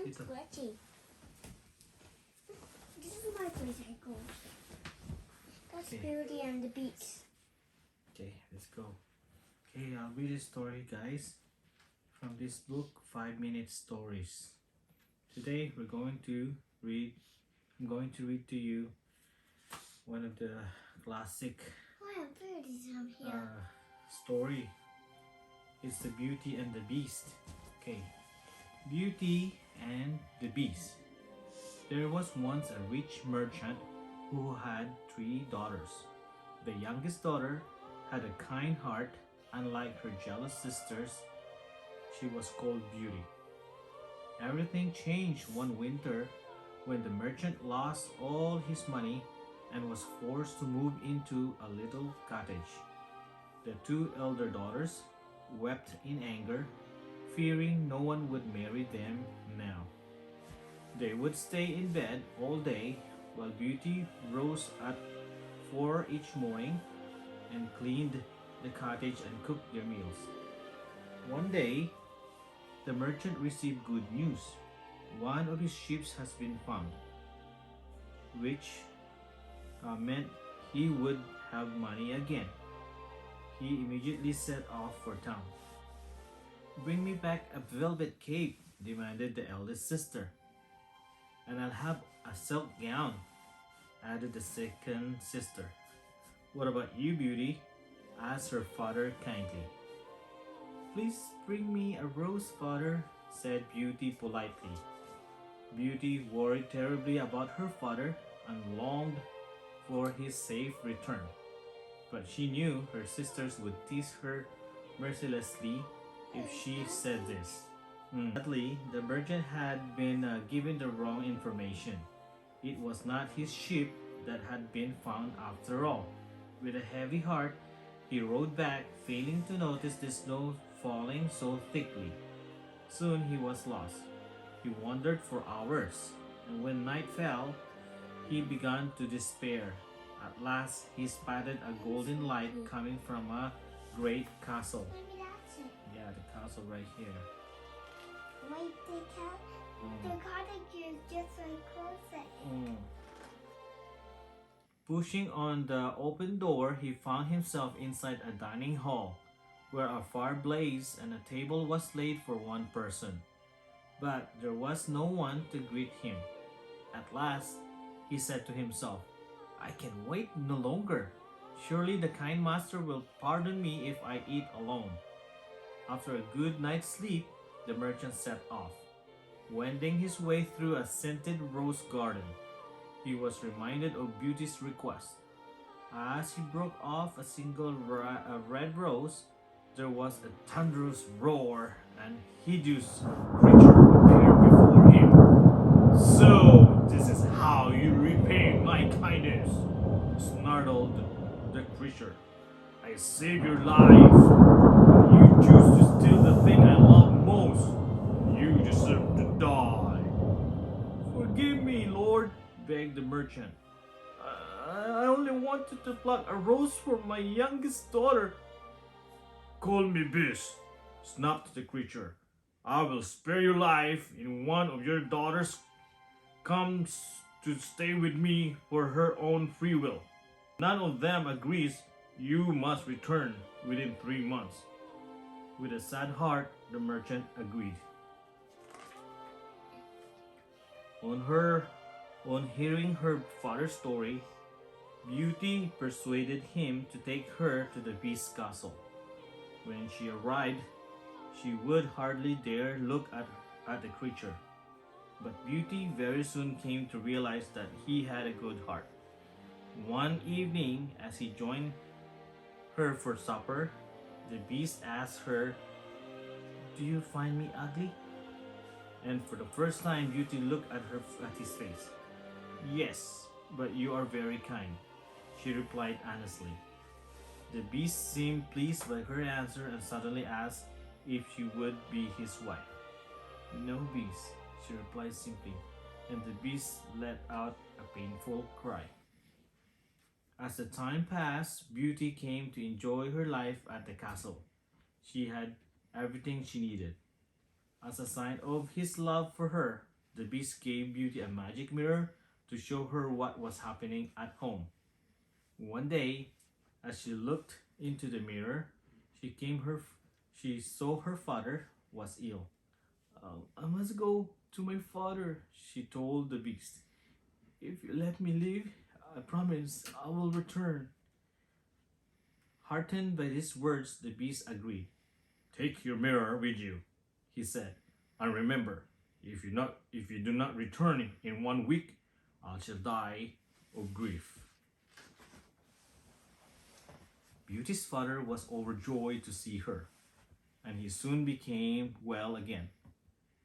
It's scratchy. This is my bicycle. That's Okay. Beauty and the Beast. Okay, let's go. Okay, I'll read a story, guys, from this book, 5-Minute Stories. Today I'm going to read to you one of the classic Why are birdies out here? story. It's the Beauty and the Beast. Okay, Beauty and the Beast. There was once a rich merchant who had 3 daughters. The youngest daughter had a kind heart. Unlike her jealous sisters, she was called Beauty. Everything changed one winter when the merchant lost all his money and was forced to move into a little cottage. The 2 elder daughters wept in anger, fearing no one would marry them now. They would stay in bed all day while Beauty rose at 4 each morning and cleaned the cottage and cooked their meals. One day, the merchant received good news. One of his ships has been found, which meant he would have money again. He immediately set off for town. "Bring me back a velvet cape," demanded the eldest sister. "And I'll have a silk gown," added the second sister. "What about you, Beauty?" asked her father kindly. "Please bring me a rose, father," said Beauty politely. Beauty worried terribly about her father and longed for his safe return. But she knew her sisters would tease her mercilessly if she said this. Sadly, the merchant had been given the wrong information. It was not his ship that had been found after all. With a heavy heart, he rode back, failing to notice the snow falling so thickly. Soon he was lost. He wandered for hours, and when night fell, he began to despair. At last, he spotted a golden light coming from a great castle. Maybe that's it. Yeah, the castle right here. Wait, the cottage is just like closet. Pushing on the open door, he found himself inside a dining hall, where a fire blazed and a table was laid for one person. But there was no one to greet him. At last, he said to himself, "I can wait no longer. Surely the kind master will pardon me if I eat alone." After a good night's sleep, the merchant set off. Wending his way through a scented rose garden, he was reminded of Beauty's request. As he broke off a single red rose, there was a thunderous roar and hideous creature appeared before him. "So, this is how you repay my kindness," snarled the creature. "I saved your life, but you choose to steal the thing I love most. You deserve to die." "Forgive me, Lord," begged the merchant. I only wanted to pluck a rose for my youngest daughter." "Call me Beast," snapped the creature. "I will spare your life if one of your daughters comes to stay with me for her own free will. None of them agrees, you must return within 3 months." With a sad heart, the merchant agreed. On hearing her father's story, Beauty persuaded him to take her to the Beast's castle. When she arrived, she would hardly dare look at the creature. But Beauty very soon came to realize that he had a good heart. One evening, as he joined her for supper, the Beast asked her, "Do you find me ugly?" And for the first time, Beauty looked at his face. "Yes, but you are very kind," she replied honestly. The Beast seemed pleased by her answer and suddenly asked if she would be his wife. "No, Beast," she replied simply, and the Beast let out a painful cry. As the time passed, Beauty came to enjoy her life at the castle. She had everything she needed. As a sign of his love for her, the Beast gave Beauty a magic mirror to show her what was happening at home. One day, as she looked into the mirror, she saw her father was ill. I must go to my father, she told the Beast. If you let me live, I promise I will return. Heartened by these words, the Beast agreed. Take your mirror with you, he said, and remember, if you do not return in 1 week, I shall die of grief. Beauty's father was overjoyed to see her, and he soon became well again.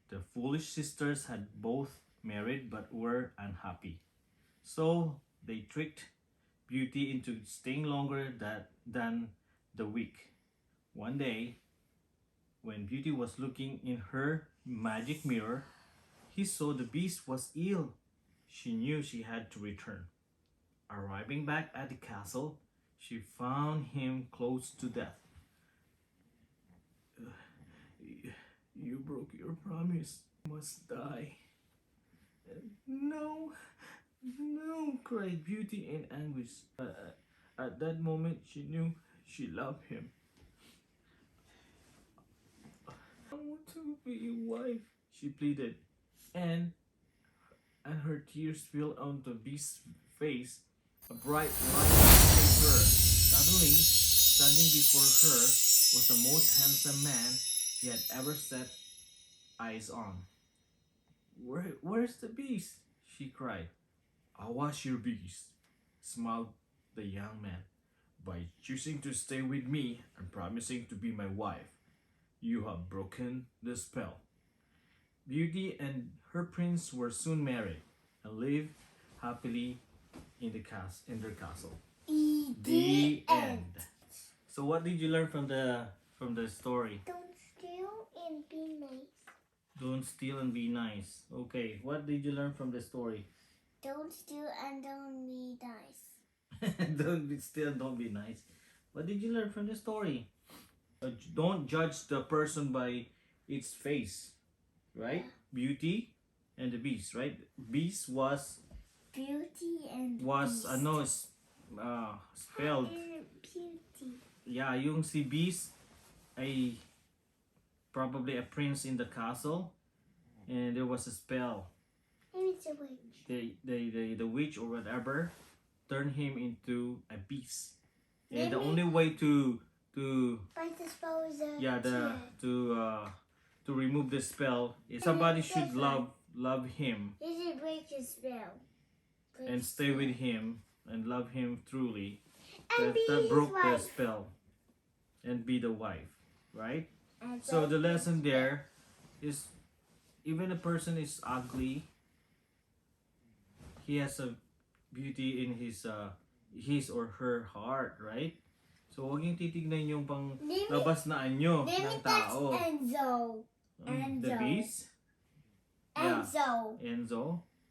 The foolish sisters had both married but were unhappy. So they tricked Beauty into staying longer than the week. One day, when Beauty was looking in her magic mirror, he saw the Beast was ill. She knew she had to return. Arriving back at the castle, she found him close to death. You broke your promise. You must die. No, no, cried Beauty in anguish. At that moment, she knew she loved him. I want to be your wife, she pleaded, and her tears fell on the Beast's face. A bright light hit her. Suddenly, standing before her was the most handsome man she had ever set eyes on. Where's the Beast? She cried. I was your Beast, smiled the young man. By choosing to stay with me and promising to be my wife, you have broken the spell. Beauty and her prince were soon married and lived happily in their castle. The end. So what did you learn from the story? Don't steal and be nice. Don't steal and be nice. Okay, what did you learn from the story? Don't steal and don't be nice. Don't be still, don't be nice. What did you learn from the story? Don't judge the person by its face, right? Beauty and the Beast, right? Beast was Beauty and Beast. Spelled. Beauty. Yeah, yung si Beast ay probably a prince in the castle, and there was a spell. Maybe it's a witch. The witch or whatever turned him into a beast. And the Maybe- only way to But the spell is a to remove the spell is And somebody it's should different. love him You should break his spell. Break and his stay spell. with him and love him truly. And be That his broke the wife. spell and be the wife, right? And So break the his lesson spell. there is, even a person is ugly, he has a beauty in his or her heart, right? So huwag yung titignan yung pang Maybe- labas na anyo Maybe ng that's tao. Enzo. The Enzo. Beast? Yeah. Enzo. Enzo?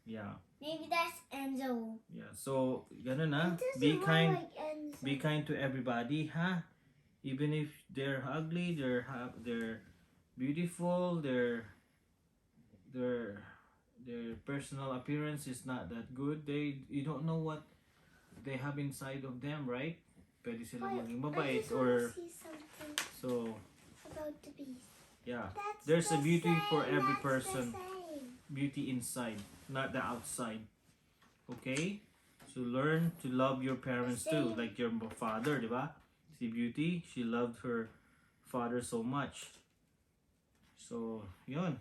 Yeah. Maybe that's Enzo. Yeah. So, ganun na. It doesn't Be look kind. like Enzo. Be kind to everybody, ha? Even if they're ugly, they're beautiful, their personal appearance is not that good. You don't know what they have inside of them, right? Pwede sila Wait, maging I mabait just wanna or see something so about the beast. yeah. That's There's a the beauty for same, every that's the person. same. Beauty inside, not the outside. Okay? So learn to love your parents too, Same. like your father, di ba? Si Beauty, she loved her father so much. So, yun.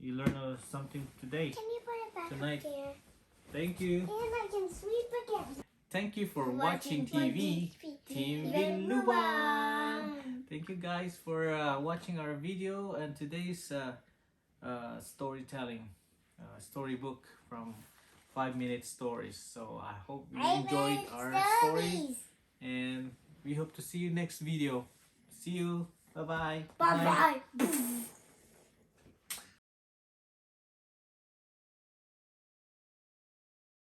You learn something today. Can you put it back Tonight. up there? Thank you. And I can sweep again. Thank you for watching TV. Team Binluban. Thank you guys for watching our video and today's storytelling storybook from 5 Minute Stories. So I hope you enjoyed our story and we hope to see you next video. See you. Bye-bye. Bye bye.